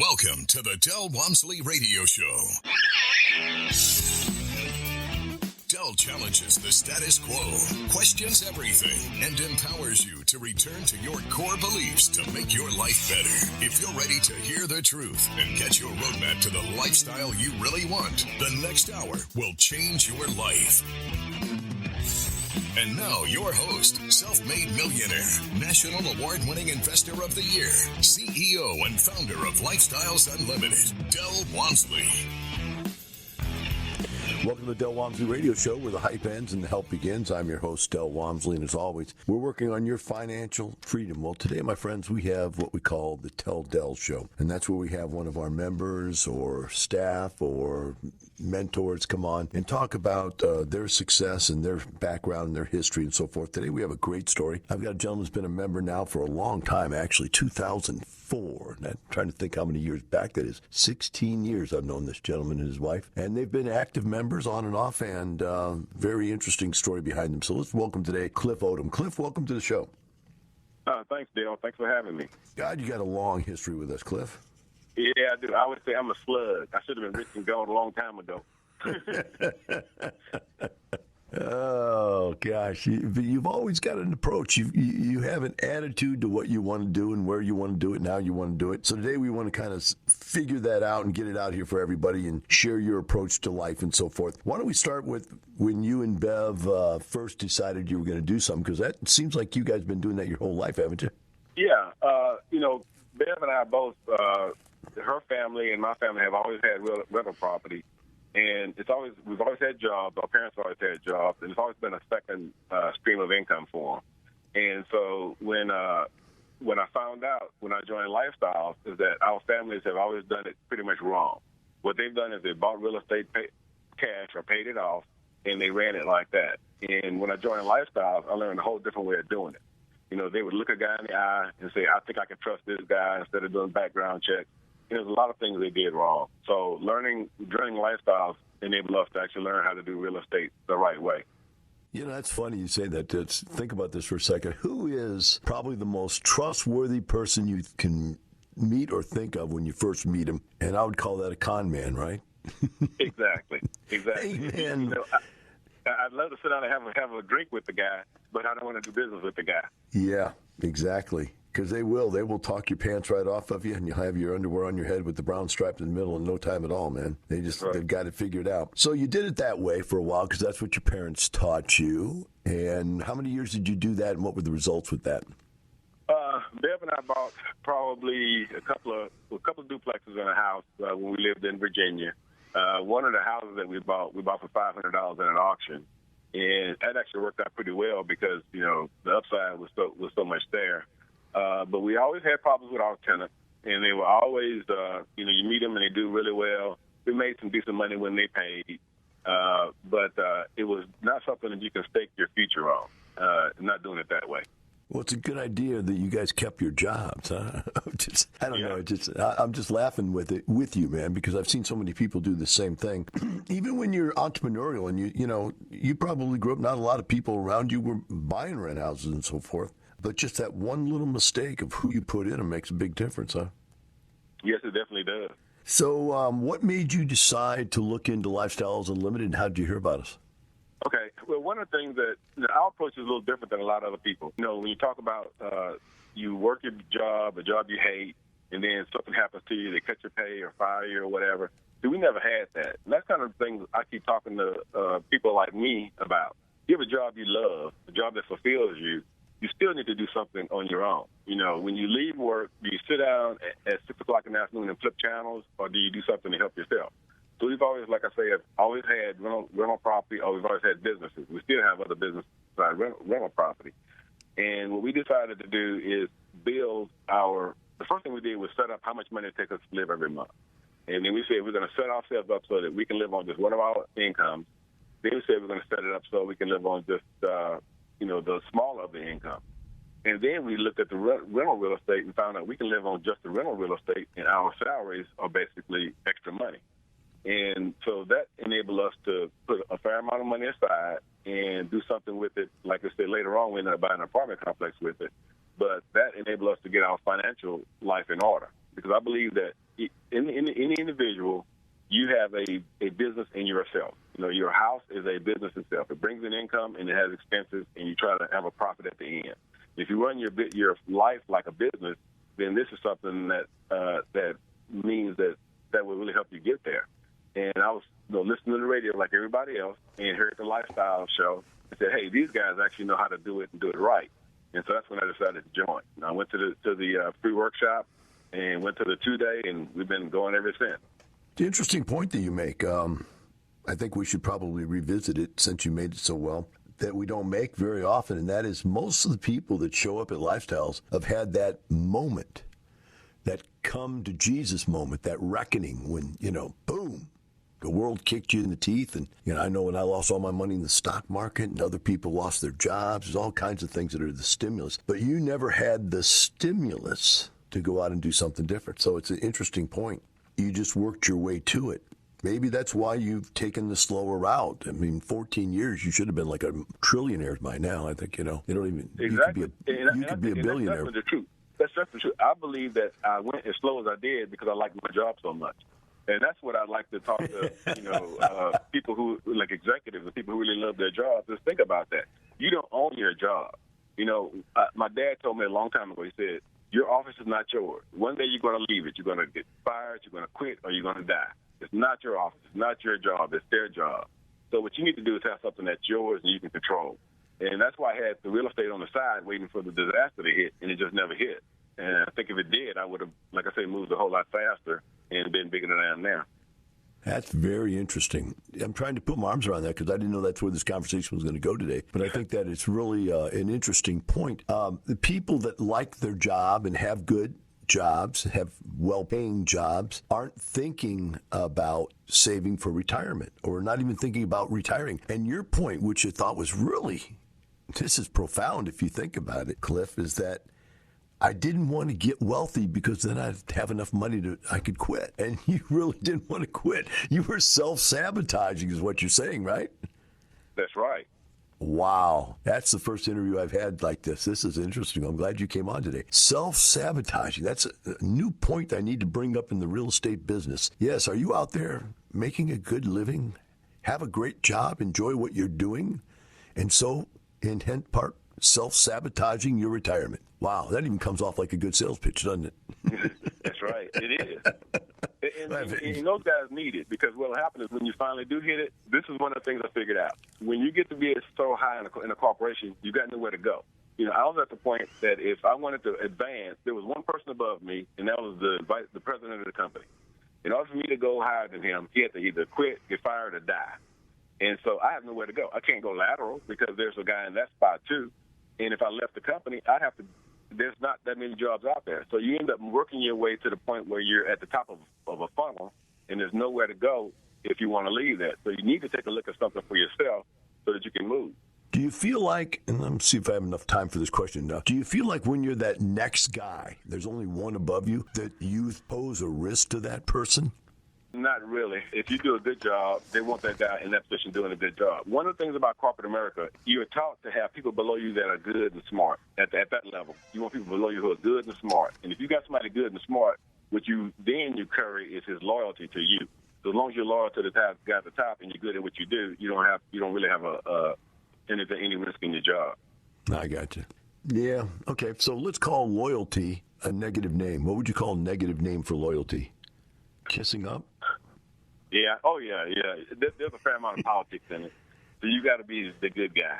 Welcome to the Del Walmsley Radio Show. Del challenges the status quo, questions everything, and empowers you to return to your core beliefs to make your life better. If you're ready to hear the truth and get your roadmap to the lifestyle you really want, the next hour will change your life. And now, your host, self-made millionaire, national award-winning investor of the year, CEO and founder of Lifestyles Unlimited, Del Walmsley. Welcome to the Del Walmsley Radio Show, where the hype ends and the help begins. I'm your host, Del Walmsley, and as always, we're working on your financial freedom. Well, today, my friends, we have what we call the Tell Del Show, and that's where we have one of our members or staff or mentors come on and talk about their success and their background and their history and so forth. Today, we have a great story. I've got a gentleman who's been a member now for a long time, actually, 2004. And I'm trying to think how many years back that is. 16 years I've known this gentleman and his wife, and they've been active members on and off, and very interesting story behind them. So let's welcome today Cliff Odom. Cliff, welcome to the show. Thanks, Dale. Thanks for having me. God, you got a long history with us, Cliff. Yeah, I do. I would say I'm a slug. I should have been rich and gone a long time ago. Oh, gosh. You've always got an approach. You have an attitude to what you want to do and where you want to do it and how you want to do it. So today we want to kind of figure that out and get it out here for everybody and share your approach to life and so forth. Why don't we start with when you and Bev first decided you were going to do something? Because that seems like you guys have been doing that your whole life, haven't you? Yeah. Bev and I both, her family and my family have always had rental property. And we've always had jobs. Our parents always had jobs, and it's always been a second stream of income for them. And so when I found out when I joined Lifestyles is that our families have always done it pretty much wrong. What they've done is they bought real estate cash or paid it off, and they ran it like that. And when I joined Lifestyles, I learned a whole different way of doing it. You know, they would look a guy in the eye and say, "I think I can trust this guy," instead of doing background checks. There's a lot of things they did wrong. So joining Lifestyles enabled us to actually learn how to do real estate the right way. You know, that's funny you say that. Think about this for a second. Who is probably the most trustworthy person you can meet or think of when you first meet him? And I would call that a con man, right? Exactly. Hey, man. You know, I'd love to sit down and have a drink with the guy, but I don't want to do business with the guy. Yeah, exactly. Because they will talk your pants right off of you, and you'll have your underwear on your head with the brown stripe in the middle in no time at all, man. They've got it figured out. So you did it that way for a while because that's what your parents taught you. And how many years did you do that, and what were the results with that? Bev and I bought probably a couple of duplexes in a house when we lived in Virginia. One of the houses that we bought for $500 in an auction, and that actually worked out pretty well because the upside was so much there. But we always had problems with our tenants, and they were always, you meet them and they do really well. We made some decent money when they paid, but it was not something that you can stake your future on, not doing it that way. Well, it's a good idea that you guys kept your jobs, huh? I don't know. I'm just laughing with you, man, because I've seen so many people do the same thing. Even when you're entrepreneurial and you probably grew up, not a lot of people around you were buying rent houses and so forth. But just that one little mistake of who you put in them makes a big difference, huh? Yes, it definitely does. So what made you decide to look into Lifestyles Unlimited, and how did you hear about us? Okay. Well, one of the things that our approach is a little different than a lot of other people. When you talk about you work your job, a job you hate, and then something happens to you, they cut your pay or fire you or whatever. See, we never had that. And that's kind of the thing I keep talking to people like me about. You have a job you love, a job that fulfills you. You still need to do something on your own. When you leave work, do you sit down at 6 o'clock in the afternoon and flip channels, or do you do something to help yourself? So we've always, like I say, always had rental property, or we've always had businesses. We still have other businesses besides rental property. And what we decided to do is build the first thing we did was set up how much money it takes us to live every month. And then we said we're going to set ourselves up so that we can live on just one of our incomes. Then we said we're going to set it up so we can live on just the smaller of the income. And then we looked at the rental real estate and found out we can live on just the rental real estate, and our salaries are basically extra money. And so that enabled us to put a fair amount of money aside and do something with it. Like I said, later on, we ended up buying an apartment complex with it. But that enabled us to get our financial life in order. Because I believe that any individual, you have a business in yourself. You know, your house is a business itself. It brings in income and it has expenses, and you try to have a profit at the end. If you run your life like a business, then this is something that means that will really help you get there. And I was listening to the radio like everybody else and heard the lifestyle show and said, hey, these guys actually know how to do it and do it right. And so that's when I decided to join. And I went to the free workshop and went to the 2-day, and we've been going ever since. The interesting point that you make, I think we should probably revisit it since you made it so well, that we don't make very often, and that is most of the people that show up at Lifestyles have had that moment, that come to Jesus moment, that reckoning when, boom, the world kicked you in the teeth. And, I know when I lost all my money in the stock market and other people lost their jobs, there's all kinds of things that are the stimulus. But you never had the stimulus to go out and do something different. So it's an interesting point. You just worked your way to it. Maybe that's why you've taken the slower route. I mean, 14 years, you should have been like a trillionaire by now. I think, you don't even, exactly. you could be a billionaire. That's the truth. That's the truth. I believe that I went as slow as I did because I liked my job so much. And that's what I like to talk to, people who, like executives and people who really love their jobs, just think about that. You don't own your job. My dad told me a long time ago, he said, your office is not yours. One day you're going to leave it. You're going to get fired, you're going to quit, or you're going to die. It's not your office. It's not your job. It's their job. So what you need to do is have something that's yours and you can control. And that's why I had the real estate on the side waiting for the disaster to hit, and it just never hit. And I think if it did, I would have, like I say, moved a whole lot faster and been bigger than I am now. That's very interesting. I'm trying to put my arms around that because I didn't know that's where this conversation was going to go today. But I think that it's really an interesting point. The people that like their job and have good jobs, have well-paying jobs, aren't thinking about saving for retirement or not even thinking about retiring. And your point, which I thought was really, this is profound if you think about it, Cliff, is that I didn't want to get wealthy because then I'd have enough money I could quit. And you really didn't want to quit. You were self-sabotaging is what you're saying, right? That's right. Wow. That's the first interview I've had like this. This is interesting. I'm glad you came on today. Self-sabotaging. That's a new point I need to bring up in the real estate business. Yes, are you out there making a good living? Have a great job, enjoy what you're doing, and so, in hint part, self-sabotaging your retirement. Wow, that even comes off like a good sales pitch, doesn't it? That's right. It is. And those guys need it because what will happen is when you finally do hit it, this is one of the things I figured out. When you get to be so high in a corporation, you got nowhere to go. I was at the point that if I wanted to advance, there was one person above me, and that was the president of the company. In order for me to go higher than him, he had to either quit, get fired, or die. And so I have nowhere to go. I can't go lateral because there's a guy in that spot too. And if I left the company, there's not that many jobs out there. So you end up working your way to the point where you're at the top of a funnel, and there's nowhere to go if you want to leave that. So you need to take a look at something for yourself so that you can move. Do you feel like, and let me see if I have enough time for this question now, do you feel like when you're that next guy, there's only one above you, that you pose a risk to that person? Not really. If you do a good job, they want that guy in that position doing a good job. One of the things about corporate America, you're taught to have people below you that are good and smart at that level. You want people below you who are good and smart. And if you got somebody good and smart, what you curry is his loyalty to you. So as long as you're loyal to the guy at the top and you're good at what you do, you don't really have any risk in your job. I got you. Yeah. Okay. So let's call loyalty a negative name. What would you call a negative name for loyalty? Kissing up? Yeah. Oh, yeah. There's a fair amount of politics in it. So you got to be the good guy.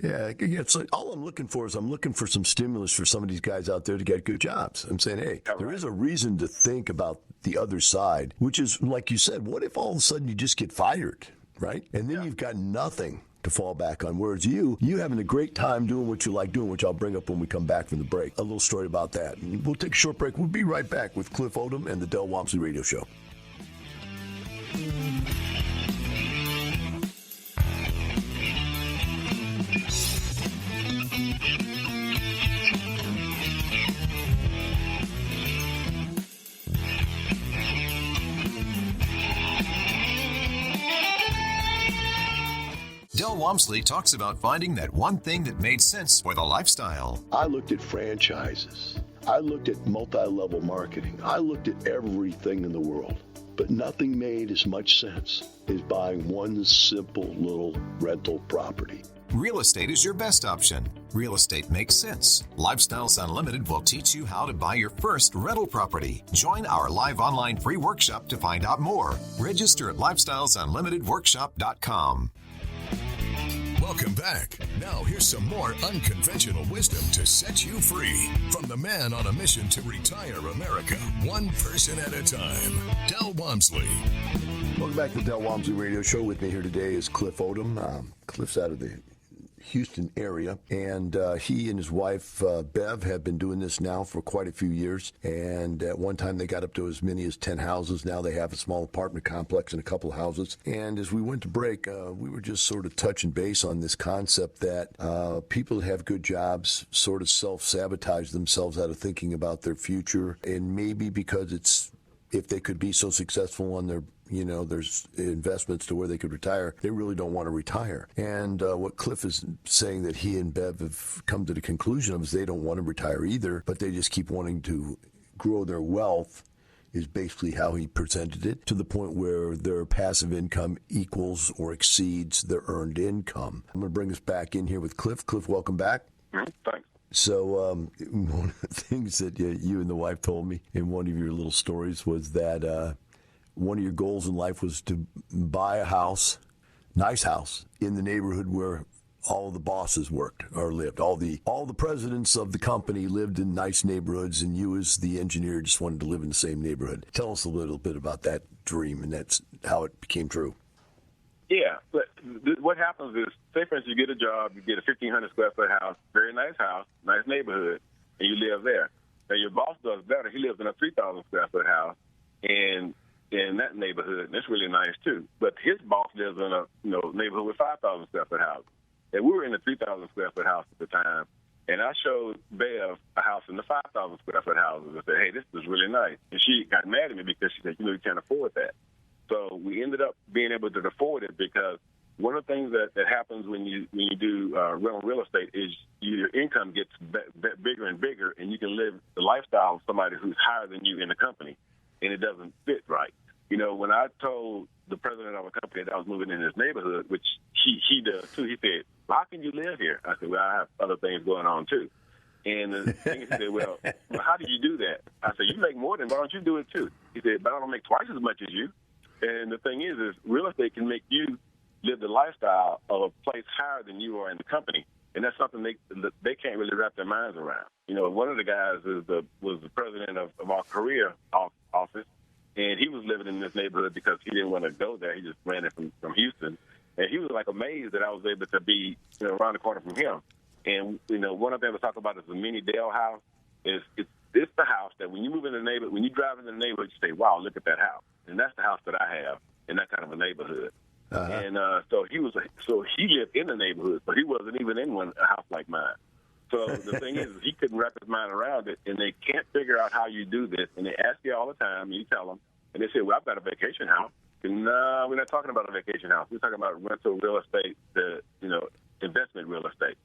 Yeah. It's like all I'm looking for is some stimulus for some of these guys out there to get good jobs. I'm saying, hey, there is a reason to think about the other side, which is, like you said, what if all of a sudden you just get fired, right? And then you've got nothing to fall back on. Whereas you having a great time doing what you like doing, which I'll bring up when we come back from the break. A little story about that. And we'll take a short break. We'll be right back with Cliff Odom and the Del Walmsley Radio Show. Del Walmsley talks about finding that one thing that made sense for the lifestyle. I looked at franchises. I looked at multi-level marketing. I looked at everything in the world, but nothing made as much sense as buying one simple little rental property. Real estate is your best option. Real estate makes sense. Lifestyles Unlimited will teach you how to buy your first rental property. Join our live online free workshop to find out more. Register at lifestylesunlimitedworkshop.com. Welcome back. Now here's some more unconventional wisdom to set you free from the man on a mission to retire America, one person at a time, Del Walmsley. Welcome back to the Del Walmsley Radio Show. With me here today is Cliff Odom. Cliff's out of the Houston area, and he and his wife Bev have been doing this now for quite a few years, and at one time they got up to as many as 10 houses. Now they have a small apartment complex and a couple of houses. And as we went to break, we were just sort of touching base on this concept that people that have good jobs sort of self-sabotage themselves out of thinking about their future, and maybe because it's if they could be so successful on their there's investments to where they could retire, they really don't want to retire. And what Cliff is saying that he and Bev have come to the conclusion of is they don't want to retire either, but they just keep wanting to grow their wealth is basically how he presented it, to the point where their passive income equals or exceeds their earned income. I'm going to bring us back in here with Cliff. Cliff, welcome back. Thanks. So one of the things that you and the wife told me in one of your little stories was that one of your goals in life was to buy a house, nice house, in the neighborhood where all the bosses worked or lived. All the presidents of the company lived in nice neighborhoods, and you as the engineer just wanted to live in the same neighborhood. Tell us a little bit about that dream, and that's how it became true. Yeah, but what happens is, say for instance, you get a job, you get a 1,500 square foot house, very nice house, nice neighborhood, and you live there. Now your boss does better. He lives in a 3,000 square foot house, and in that neighborhood, and it's really nice too. But his boss lives in a neighborhood with 5,000 square foot house. And we were in the 3,000 square foot house at the time, and I showed Bev a house in the 5,000 square foot houses and said, "Hey, this is really nice." And she got mad at me because she said, "You can't afford that." So we ended up being able to afford it because one of the things that happens when you do rental real estate is your income gets bigger and bigger, and you can live the lifestyle of somebody who's higher than you in the company, and it doesn't fit right. When I told the president of a company that I was moving in his neighborhood, which he does too, he said, "How can you live here?" I said, "Well, I have other things going on too." And the thing is, he said, well, how do you do that? I said, "You make more than, why don't you do it too?" He said, "But I don't make twice as much as you." And the thing is real estate can make you live the lifestyle of a place higher than you are in the company. And that's something they can't really wrap their minds around. One of the guys was the president of our career office, and he was living in this neighborhood because he didn't want to go there. He just ran it from Houston. And he was like amazed that I was able to be around the corner from him. And, one of the things we talk about is the mini Dale house. It's the house that when you move in the neighborhood, when you drive in the neighborhood, you say, "Wow, look at that house." And that's the house that I have in that kind of a neighborhood. Uh-huh. And so he lived in the neighborhood, but he wasn't even in a house like mine. So the thing is he couldn't wrap his mind around it, and they can't figure out how you do this. And they ask you all the time, and you tell them, and they say, "Well, I've got a vacation house." And no, we're not talking about a vacation house. We're talking about rental real estate, investment real estate.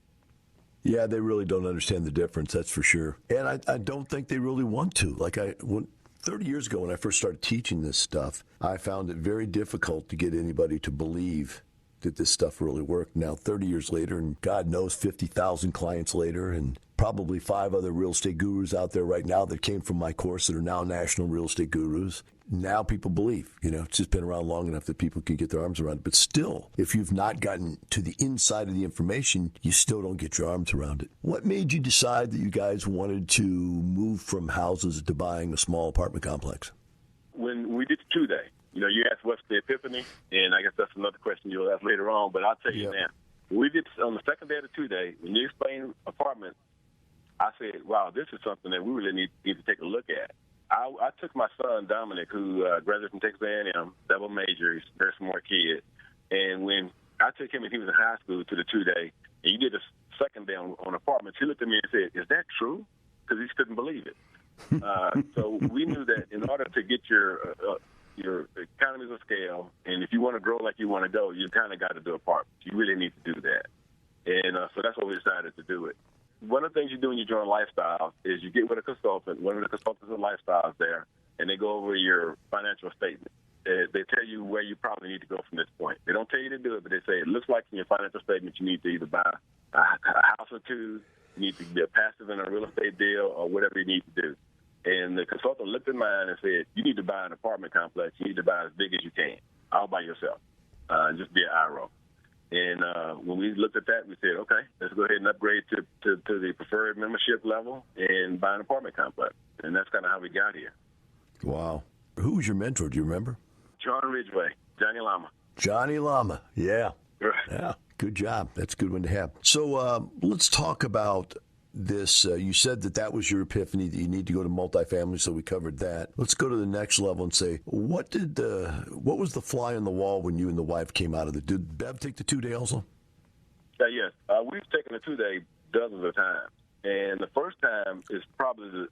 Yeah, they really don't understand the difference, that's for sure. And I don't think they really want to. 30 years ago when I first started teaching this stuff, I found it very difficult to get anybody to believe that this stuff really worked. Now, 30 years later, and God knows 50,000 clients later, and probably 5 other real estate gurus out there right now that came from my course that are now national real estate gurus. Now people believe, it's just been around long enough that people can get their arms around it. But still, if you've not gotten to the inside of the information, you still don't get your arms around it. What made you decide that you guys wanted to move from houses to buying a small apartment complex? When we did the 2-day, you asked what's the epiphany, and I guess that's another question you'll ask later on, but I'll tell you now. We did on the second day of the 2-day, when you explained apartments, I said, wow, this is something that we really need to take a look at. I took my son, Dominic, who graduated from Texas A&M, double major, he's a very smart kid, and when I took him and he was in high school to the 2-day, and you did the second day on apartments, he looked at me and said, "Is that true?" Because he couldn't believe it. So we knew that in order to get your economies of scale, and if you want to grow like you want to go, you kind of got to do apartments. You really need to do that. And so that's why we decided to do it. one of the things you do when you join Lifestyles is you get with a consultant. One of the consultants of Lifestyles there, and they go over your financial statement. They tell you where you probably need to go from this point. They don't tell you to do it, but they say it looks like in your financial statement you need to either buy a house or two, you need to be a passive in a real estate deal, or whatever you need to do. And the consultant looked at mine and said, you need to buy an apartment complex. You need to buy as big as you can, all by yourself, and just be an IRO. And when we looked at that, we said, okay, let's go ahead and upgrade to the preferred membership level and buy an apartment complex. And that's kind of how we got here. Wow. Who was your mentor? Do you remember? John Ridgway, Johnny Lama. Johnny Lama, yeah. Yeah, good job. That's a good one to have. So let's talk about this. You said that was your epiphany, that you need to go to multifamily, so we covered that. Let's go to the next level and say, what was the fly on the wall when you and the wife came out of it? Did Bev take the 2-day also? Yes. We've taken the 2-day dozens of times. And the first time is probably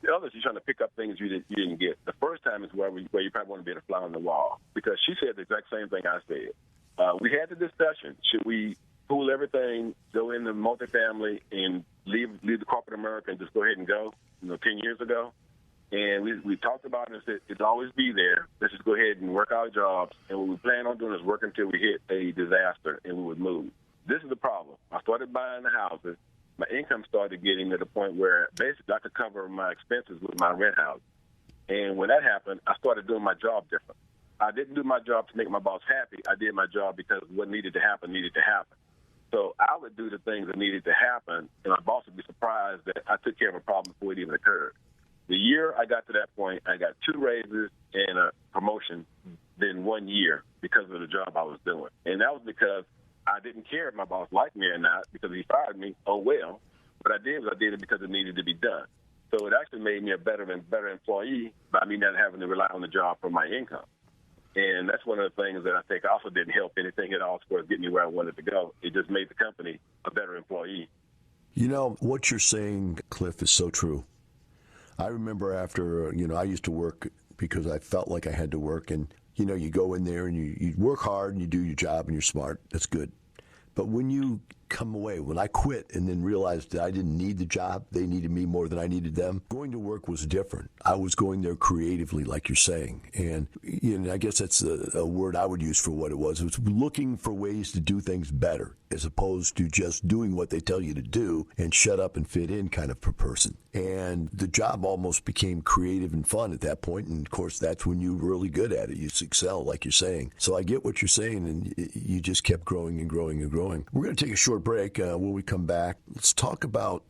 the others, you're trying to pick up things you didn't get. The first time is where you probably want to be a fly on the wall, because she said the exact same thing I said. We had the discussion. Should we pool everything, go into multifamily, and leave the corporate America and just go ahead and go, 10 years ago? And we talked about it and said, it'll always be there. Let's just go ahead and work our jobs. And what we plan on doing is work until we hit a disaster and we would move. This is the problem. I started buying the houses. My income started getting to the point where basically I could cover my expenses with my rent house. And when that happened, I started doing my job different. I didn't do my job to make my boss happy. I did my job because what needed to happen needed to happen. So I would do the things that needed to happen, and my boss would be surprised that I took care of a problem before it even occurred. The year I got to that point, I got 2 raises and a promotion in 1 year because of the job I was doing. And that was because I didn't care if my boss liked me or not, because he fired me. Oh, well. What I did was I did it because it needed to be done. So it actually made me a better employee by me not having to rely on the job for my income. And that's one of the things that I think also didn't help anything at all as far as getting me where I wanted to go. It just made the company a better employee. What you're saying, Cliff, is so true. I remember after, I used to work because I felt like I had to work. And, you go in there and you work hard and you do your job and you're smart. That's good. But when you come away, when I quit and then realized that I didn't need the job, they needed me more than I needed them, going to work was different. I was going there creatively, like you're saying. And I guess that's a word I would use for what it was. It was looking for ways to do things better, as opposed to just doing what they tell you to do and shut up and fit in kind of per person. And the job almost became creative and fun at that point. And, of course, that's when you're really good at it. You excel, like you're saying. So I get what you're saying, and you just kept growing and growing and growing. We're going to take a short break. When we come back, let's talk about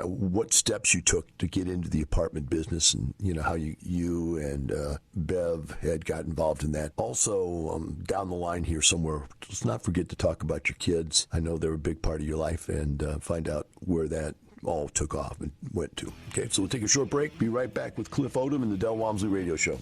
what steps you took to get into the apartment business, and, how you and Bev had got involved in that. Also, down the line here somewhere, let's not forget to talk about your kids. I know they're a big part of your life, and find out where that all took off and went to. Okay, so we'll take a short break. Be right back with Cliff Odom and the Del Walmsley Radio Show.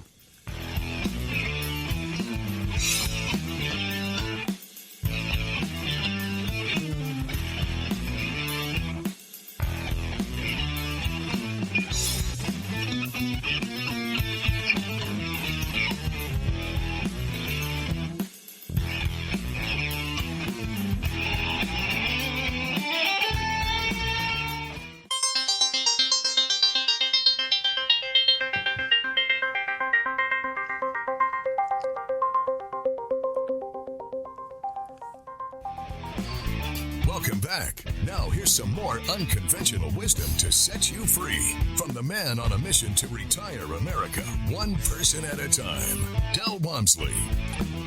Welcome back. Now here's some more unconventional wisdom to set you free from the man on a mission to retire America, one person at a time, Del Walmsley.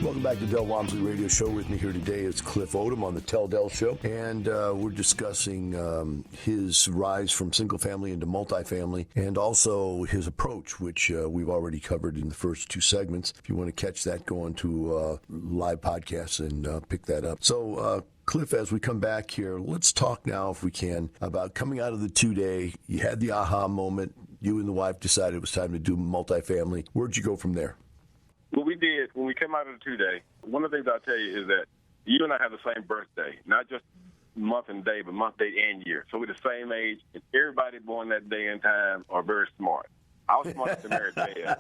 Welcome back to Del Walmsley Radio Show. With me here today is Cliff Odom on the Tell Del Show, and we're discussing his rise from single family into multifamily, and also his approach, which we've already covered in the first 2 segments. If you want to catch that, go on to live podcasts and pick that up. So, Cliff, as we come back here, let's talk now, if we can, about coming out of the 2-day. You had the aha moment. You and the wife decided it was time to do multifamily. Where'd you go from there? What we did when we came out of the 2-day, one of the things I'll tell you is that you and I have the same birthday, not just month and day, but month, day, and year. So we're the same age, and everybody born that day and time are very smart. I was smart to marry Bev.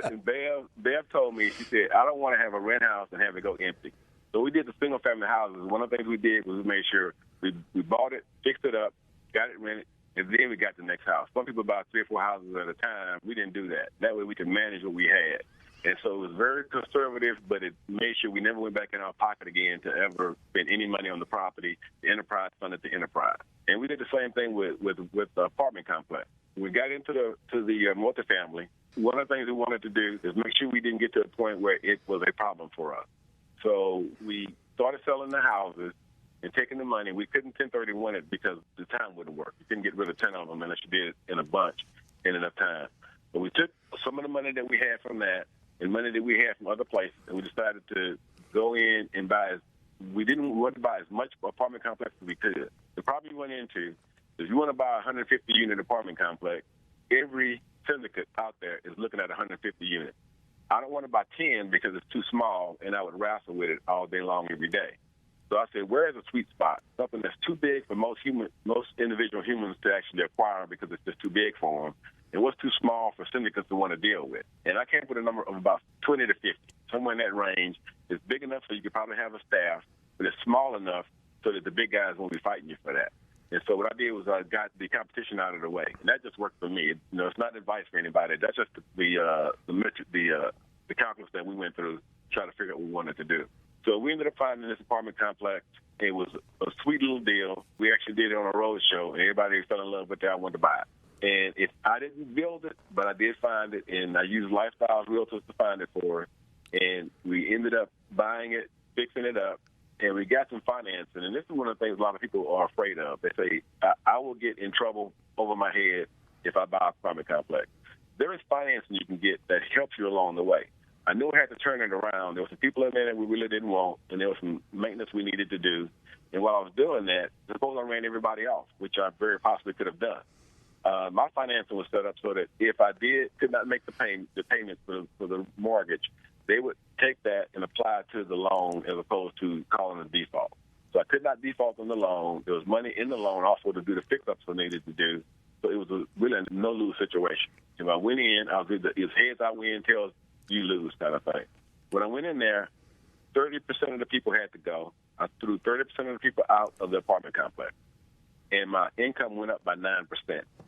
And Bev told me, she said, I don't want to have a rent house and have it go empty. So we did the single-family houses. One of the things we did was we made sure we bought it, fixed it up, got it rented, and then we got the next house. Some people buy 3 or 4 houses at a time. We didn't do that. That way we could manage what we had. And so it was very conservative, but it made sure we never went back in our pocket again to ever spend any money on the property. The enterprise funded the enterprise. And we did the same thing with the apartment complex. We got into the multifamily. One of the things we wanted to do is make sure we didn't get to a point where it was a problem for us. So we started selling the houses and taking the money. We couldn't 1031 it because the time wouldn't work. You couldn't get rid of 10 of them unless you did it in a bunch in enough time. But we took some of the money that we had from that and money that we had from other places, and we decided to go in and buy we didn't want to buy as much apartment complex as we could. The problem we went into, if you want to buy a 150-unit apartment complex, every syndicate out there is looking at 150 units. I don't want to buy 10 because it's too small, and I would wrestle with it all day long every day. So I said, where is a sweet spot? Something that's too big for most individual humans to actually acquire because it's just too big for them, and what's too small for syndicates to want to deal with. And I came up with a number of about 20 to 50, somewhere in that range. It's big enough so you could probably have a staff, but it's small enough so that the big guys won't be fighting you for that. And so what I did was I got the competition out of the way, and that just worked for me. It's not advice for anybody. That's just the calculus that we went through to try to figure out what we wanted to do. So we ended up finding this apartment complex. It was a sweet little deal. We actually did it on a road show, and everybody fell in love with it. I wanted to buy it. And I didn't build it, but I did find it, and I used Lifestyles Realtors to find it for us. And we ended up buying it, fixing it up, and we got some financing. And this is one of the things a lot of people are afraid of. They say, I will get in trouble over my head if I buy an apartment complex. There is financing you can get that helps you along the way. I knew I had to turn it around. There were some people in there that we really didn't want, and there was some maintenance we needed to do. And while I was doing that, suppose I ran everybody off, which I very possibly could have done. My financing was set up so that if I could not make the payment for the mortgage, they would take that and apply it to the loan as opposed to calling a default. So I could not default on the loan. There was money in the loan also to do the fix-ups I needed to do. So it was really a no-lose situation. If I went in, I was either heads I win, tails you lose kind of thing. When I went in there, 30% of the people had to go. I threw 30% of the people out of the apartment complex. And my income went up by 9%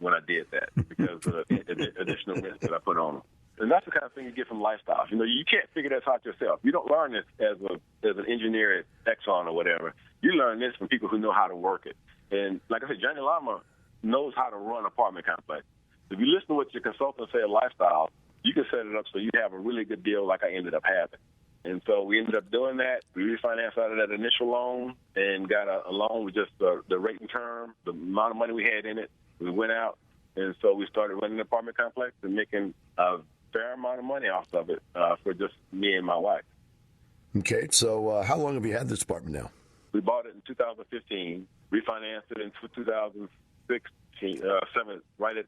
when I did that because of the additional risk that I put on them. And that's the kind of thing you get from Lifestyles. You can't figure this out yourself. You don't learn this as an engineer at Exxon or whatever. You learn this from people who know how to work it. And like I said, Johnny Lama knows how to run apartment complex. If you listen to what your consultant say at Lifestyles, you can set it up so you have a really good deal like I ended up having. And so we ended up doing that. We refinanced out of that initial loan and got a loan with just the rate and term, the amount of money we had in it. We went out, and so we started running the apartment complex and making a fair amount of money off of it for just me and my wife. Okay, so how long have you had this apartment now? We bought it in 2015, refinanced it in 2016, right at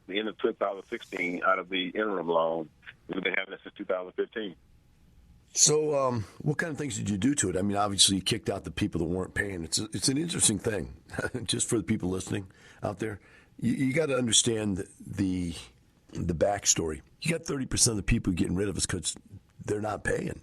the end of 2016 out of the interim loan. We've been having it since 2015. So what kind of things did you do to it? I mean, obviously you kicked out the people that weren't paying. It's an interesting thing, just for the people listening out there. You got to understand the backstory. You got 30% of the people getting rid of us because they're not paying.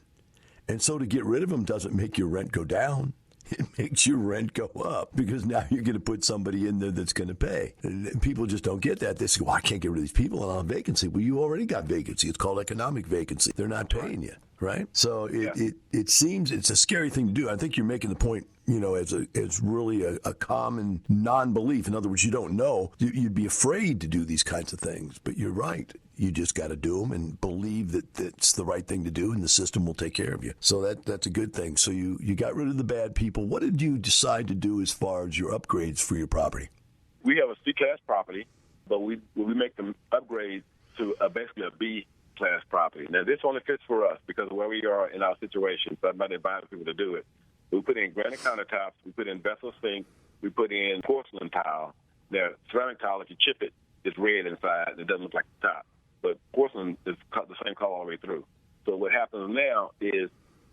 And so to get rid of them doesn't make your rent go down. It makes your rent go up because now you're going to put somebody in there that's going to pay. And people just don't get that. They say, well, I can't get rid of these people and I'll have vacancy. Well, you already got vacancy. It's called economic vacancy. They're not paying you, right? So it seems it's a scary thing to do. I think you're making the point, as really a common non-belief. In other words, you don't know. You'd be afraid to do these kinds of things. But you're right. You just got to do them and believe that that's the right thing to do, and the system will take care of you. So that's a good thing. So you got rid of the bad people. What did you decide to do as far as your upgrades for your property? We have a C-class property, but we make them upgrade to basically a B-class property. Now, this only fits for us because of where we are in our situation. So I'm not inviting people to do it. We put in granite countertops. We put in vessel sink. We put in porcelain tile. Now, ceramic tile, if you chip it, it's red inside. It doesn't look like the top. But porcelain is the same color all the way through. So what happens now is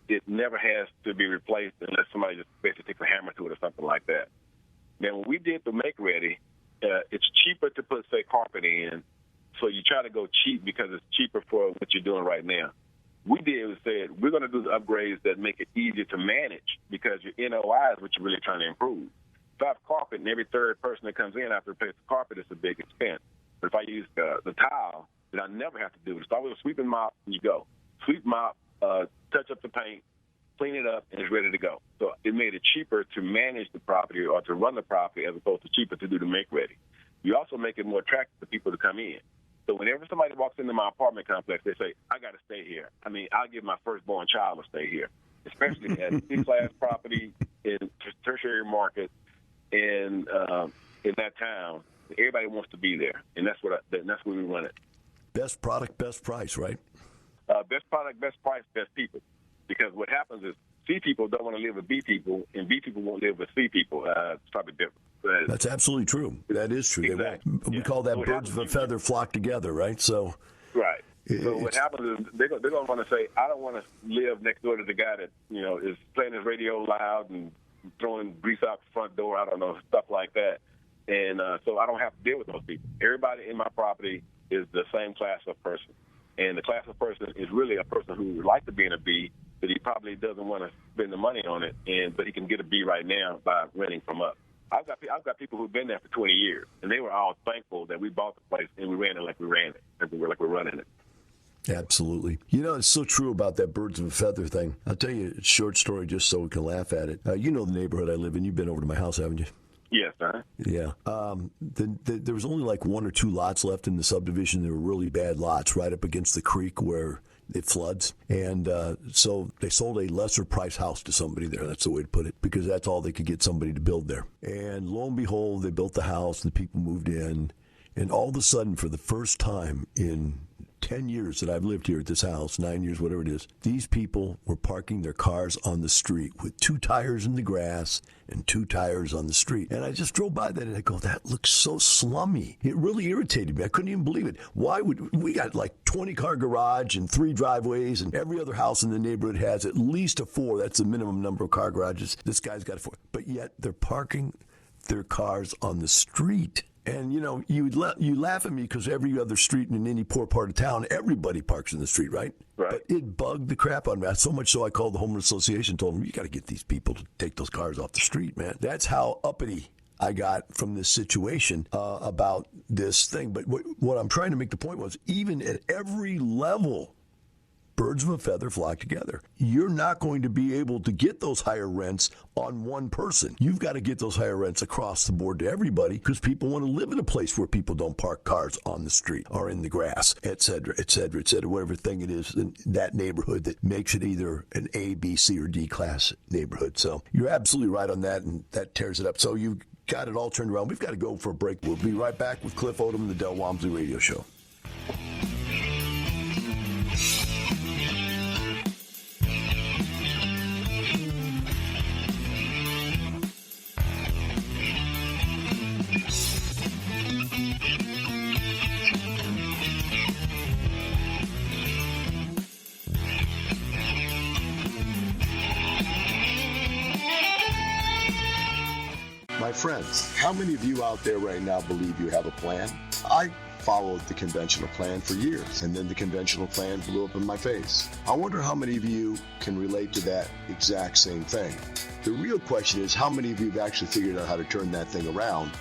it never has to be replaced unless somebody just basically takes a hammer to it or something like that. Now, when we did the make-ready, it's cheaper to put, say, carpet in. So you try to go cheap because it's cheaper for what you're doing right now. we did was said, we're going to do the upgrades that make it easier to manage because your NOI is what you're really trying to improve. If I have carpet and every third person that comes in after replace the carpet, it's a big expense. But if I use the tile, then I never have to do it. Start with a sweep and mop, and you go. Sweep, mop, touch up the paint, clean it up, and it's ready to go. So it made it cheaper to manage the property or to run the property as opposed to cheaper to do the make ready. You also make it more attractive for people to come in. So whenever somebody walks into my apartment complex, they say, I got to stay here. I mean, I'll give my firstborn child to stay here, especially at C-class property in tertiary market in that town. Everybody wants to be there, and that's where we run it. Best product, best price, right? Best product, best price, best people. Because what happens is C people don't want to live with B people, and B people won't live with C people. It's probably different. That's absolutely true. That is true. Exactly. We call that birds of a feather flock together, right? So, right. So what happens is they're going to want to say, I don't want to live next door to the guy that is playing his radio loud and throwing grease out the front door. I don't know, stuff like that. And so I don't have to deal with those people. Everybody in my property is the same class of person. And the class of person is really a person who would like to be in a B, but he probably doesn't want to spend the money on it. But he can get a B right now by renting from us. I've got people who've been there for 20 years, and they were all thankful that we bought the place and we ran it like we ran it, like we're running it. Absolutely. It's so true about that birds of a feather thing. I'll tell you a short story just so we can laugh at it. You know the neighborhood I live in. You've been over to my house, haven't you? Yes, sir. Yeah. There was only like 1 or 2 lots left in the subdivision. They were really bad lots right up against the creek where it floods. And so they sold a lesser price house to somebody there. That's the way to put it, because that's all they could get somebody to build there. And lo and behold, they built the house and the people moved in. And all of a sudden, for the first time in 10 years that I've lived here at this house, 9 years, whatever it is, these people were parking their cars on the street with 2 tires in the grass and 2 tires on the street. And I just drove by that and I go, that looks so slummy. It really irritated me. I couldn't even believe it. Why would we got like 20-car garage and 3 driveways, and every other house in the neighborhood has at least a 4. That's the minimum number of car garages. This guy's got a 4. But yet they're parking their cars on the street. And, you laugh at me because every other street in any poor part of town, everybody parks in the street, right? Right. But it bugged the crap out of me. So much so I called the homeowners association, told them, you got to get these people to take those cars off the street, man. That's how uppity I got from this situation about this thing. But what I'm trying to make the point was, even at every level, birds of a feather flock together. You're not going to be able to get those higher rents on one person. You've got to get those higher rents across the board to everybody, because people want to live in a place where people don't park cars on the street or in the grass, et cetera, et cetera, et cetera, whatever thing it is in that neighborhood that makes it either an A, B, C, or D class neighborhood. So you're absolutely right on that, and that tears it up. So you've got it all turned around. We've got to go for a break. We'll be right back with Cliff Odom, the Del Walmsley Radio Show. My friends, how many of you out there right now believe you have a plan? I followed the conventional plan for years, and then the conventional plan blew up in my face. I wonder how many of you can relate to that exact same thing. The real question is, how many of you have actually figured out how to turn that thing around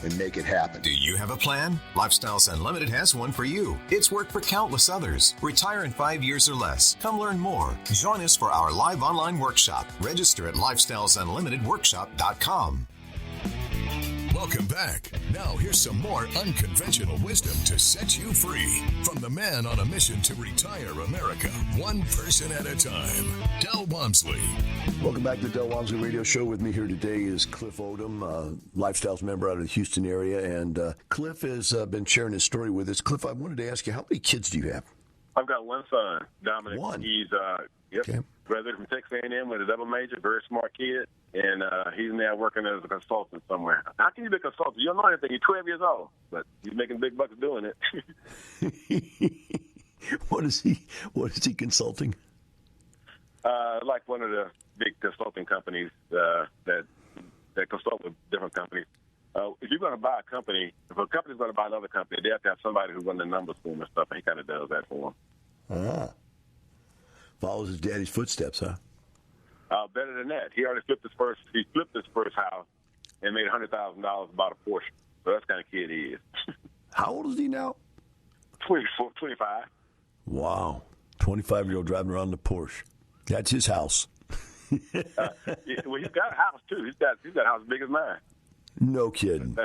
and make it happen? Do you have a plan? Lifestyles Unlimited has one for you. It's worked for countless others. Retire in 5 years or less. Come learn more. Join us for our live online workshop. Register at lifestylesunlimitedworkshop.com. Welcome back. Now here's some more unconventional wisdom to set you free from the man on a mission to retire America, one person at a time, Del Walmsley. Welcome back to the Del Walmsley Radio Show. With me here today is Cliff Odom, Lifestyles member out of the Houston area. And Cliff has been sharing his story with us. Cliff, I wanted to ask you, how many kids do you have? I've got one son, Dominic. One? He's Okay. graduated from Texas A&M with a double major, very smart kid, and he's now working as a consultant somewhere. How can you be a consultant? You don't know anything. You're 12 years old, but he's making big bucks doing it. What is he consulting? Like one of the big consulting companies that consult with different companies. If you're going to buy a company, if a company's going to buy another company, they have to have somebody who runs the numbers for them and stuff, and he kind of does that for them. Ah. Follows his daddy's footsteps, huh? Better than that. He already flipped his first house and made $100,000 about a Porsche. So that's the kind of kid he is. How old is he now? 24, 25. Wow. 25-year-old driving around the Porsche. That's his house. Yeah, well, he's got a house, too. He's got a house as big as mine. No kidding.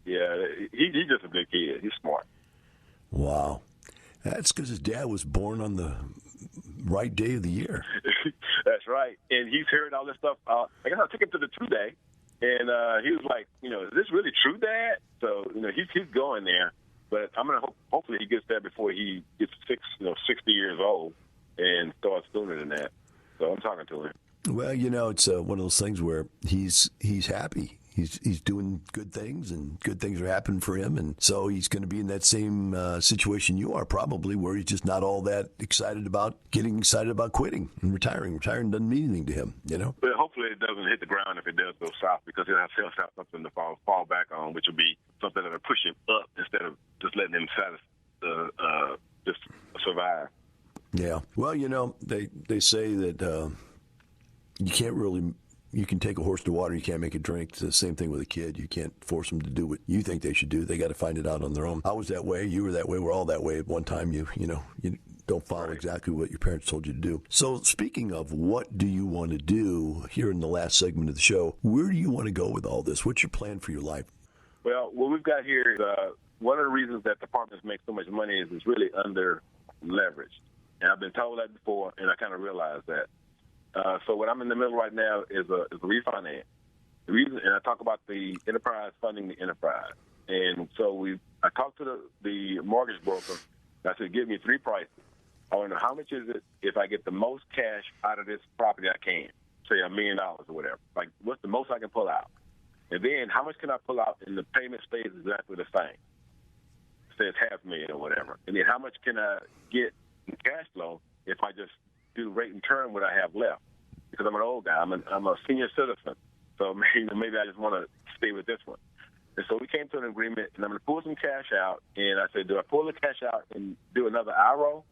He's just a good kid. He's smart. Wow. That's because his dad was born on the right day of the year. That's right. And he's heard all this stuff. I guess I took him to the True Day, and he was like, is this really true, Dad? So, he's going there. But I'm going to hopefully he gets there before he gets 60 years old and starts sooner than that. So I'm talking to him. Well, it's one of those things where he's happy. He's doing good things, and good things are happening for him. And so he's going to be in that same situation you are probably, where he's just not all that excited about quitting and retiring. Retiring doesn't mean anything to him, But hopefully it doesn't hit the ground if it does go south, because he'll have something to fall back on, which will be something that will push him up instead of just letting him just survive. Yeah. Well, they say that you can take a horse to water, you can't make it drink. It's the same thing with a kid. You can't force them to do what you think they should do. They got to find it out on their own. I was that way. You were that way. We're all that way. At one time, you don't follow exactly what your parents told you to do. So speaking of what do you want to do here in the last segment of the show, where do you want to go with all this? What's your plan for your life? Well, what we've got here is one of the reasons that apartments make so much money is it's really under leveraged. And I've been told that before, and I kind of realized that. So what I'm in the middle right now is a refinance. The reason, and I talk about the enterprise funding the enterprise. And so I talked to the mortgage broker. And I said, give me 3 prices. I want to know how much is it if I get the most cash out of this property I can, say $1 million or whatever. Like, what's the most I can pull out? And then how much can I pull out and the payment stays exactly the same? Say it's $500,000 or whatever. And then how much can I get in cash flow if I just do rate and term what I have left? Because I'm an old guy. I'm a senior citizen. So maybe I just want to stay with this one. And so we came to an agreement, and I'm going to pull some cash out. And I said, do I pull the cash out and do another IRO,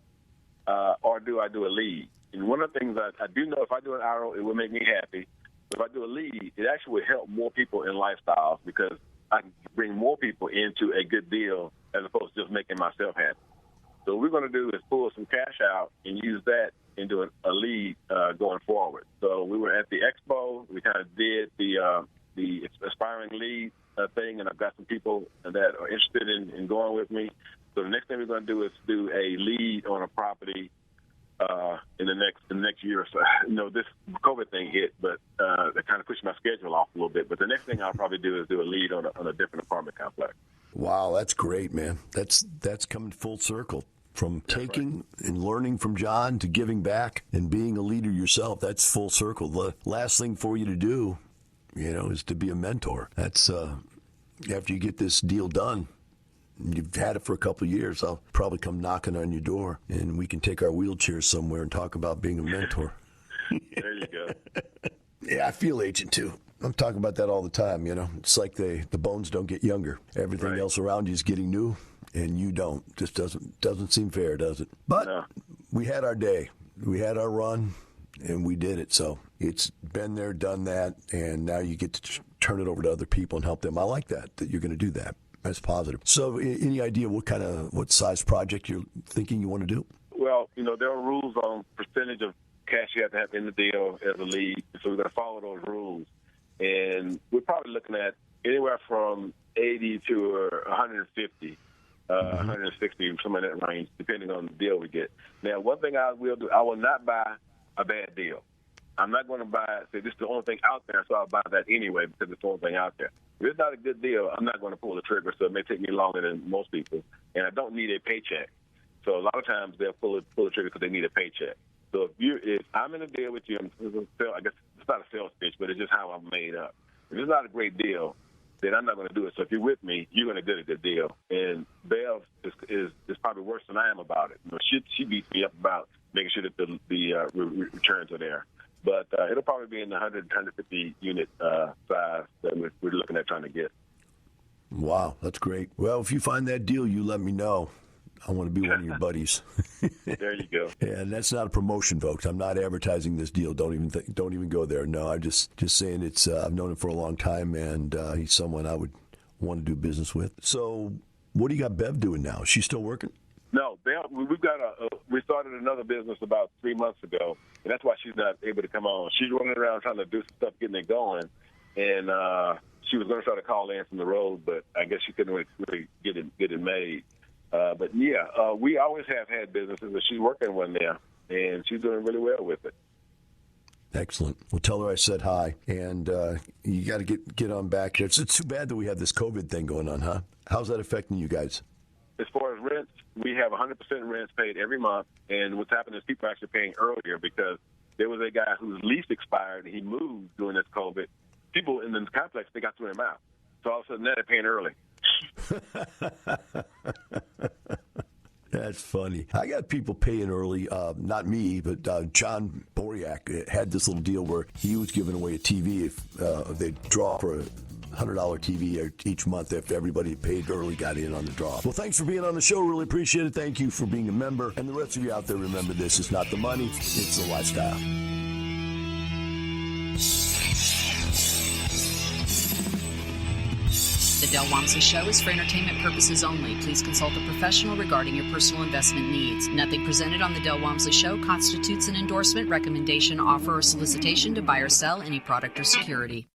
or do I do a lead? And one of the things I do know, if I do an IRO, it will make me happy. If I do a lead, it actually will help more people in lifestyles, because I can bring more people into a good deal as opposed to just making myself happy. So what we're going to do is pull some cash out and use that and do a lead going forward. So we were at the expo. We kind of did the aspiring lead thing, and I've got some people that are interested in going with me. So the next thing we're going to do is do a lead on a property in the next year or so. This COVID thing hit, but that kind of pushed my schedule off a little bit. But the next thing I'll probably do is do a lead on a different apartment complex. Wow, that's great, man. That's coming full circle. From taking and learning from John to giving back and being a leader yourself, that's full circle. The last thing for you to do, is to be a mentor. That's after you get this deal done, you've had it for a couple of years, I'll probably come knocking on your door, and we can take our wheelchairs somewhere and talk about being a mentor. There you go. Yeah, I feel aging too. I'm talking about that all the time, It's like the bones don't get younger. Everything else around you is getting new, and you don't. Just doesn't seem fair, does it? But we had our day. We had our run, and we did it. So it's been there, done that, and now you get to turn it over to other people and help them. I like that you're going to do that. That's positive. So any idea what size project you're thinking you want to do? Well, there are rules on percentage of cash you have to have in the deal as a lead, so we're going to follow those rules. And we're probably looking at anywhere from 80 to 150, 160, somewhere in that range, depending on the deal we get. Now, one thing I will do, I will not buy a bad deal. I'm not going to say this is the only thing out there, so I'll buy that anyway because it's the only thing out there. If it's not a good deal, I'm not going to pull the trigger, so it may take me longer than most people. And I don't need a paycheck. So a lot of times they'll pull the trigger because they need a paycheck. So if I'm in a deal with you, I guess it's not a sales pitch, but it's just how I'm made up. If it's not a great deal, then I'm not going to do it. So if you're with me, you're going to get a good deal. And Bev is probably worse than I am about it. She beats me up about making sure that the returns are there. But it'll probably be in the 100, 150 unit size that we're looking at trying to get. Wow, that's great. Well, if you find that deal, you let me know. I want to be one of your buddies. There you go. And that's not a promotion, folks. I'm not advertising this deal. Don't even go there. No, I'm just saying it's. I've known him for a long time, and he's someone I would want to do business with. So, what do you got Bev doing now? Is she still working? No, we've got we started another business about 3 months ago, and that's why she's not able to come on. She's running around trying to do some stuff, getting it going, and she was going to try to call in from the road, but I guess she couldn't really get it made. But yeah, we always have had businesses, and she's working one now, and she's doing really well with it. Excellent. Well, tell her I said hi, and you got to get on back here. It's too bad that we have this COVID thing going on, huh? How's that affecting you guys? As far as rents, we have 100% rents paid every month, and what's happening is people are actually paying earlier because there was a guy whose lease expired, and he moved during this COVID. People in the complex, they got thrown him out. So all of a sudden, now they're paying early. That's funny. I got people paying early, not me, but John Boriak had this little deal where he was giving away a TV if they draw for a $100 TV each month if everybody paid early got in on the draw. Well, thanks for being on the show. Really appreciate it. Thank you for being a member. And the rest of you out there, remember this. It's not the money. It's the lifestyle. The Del Walmsley Show is for entertainment purposes only. Please consult a professional regarding your personal investment needs. Nothing presented on the Del Walmsley Show constitutes an endorsement, recommendation, offer, or solicitation to buy or sell any product or security.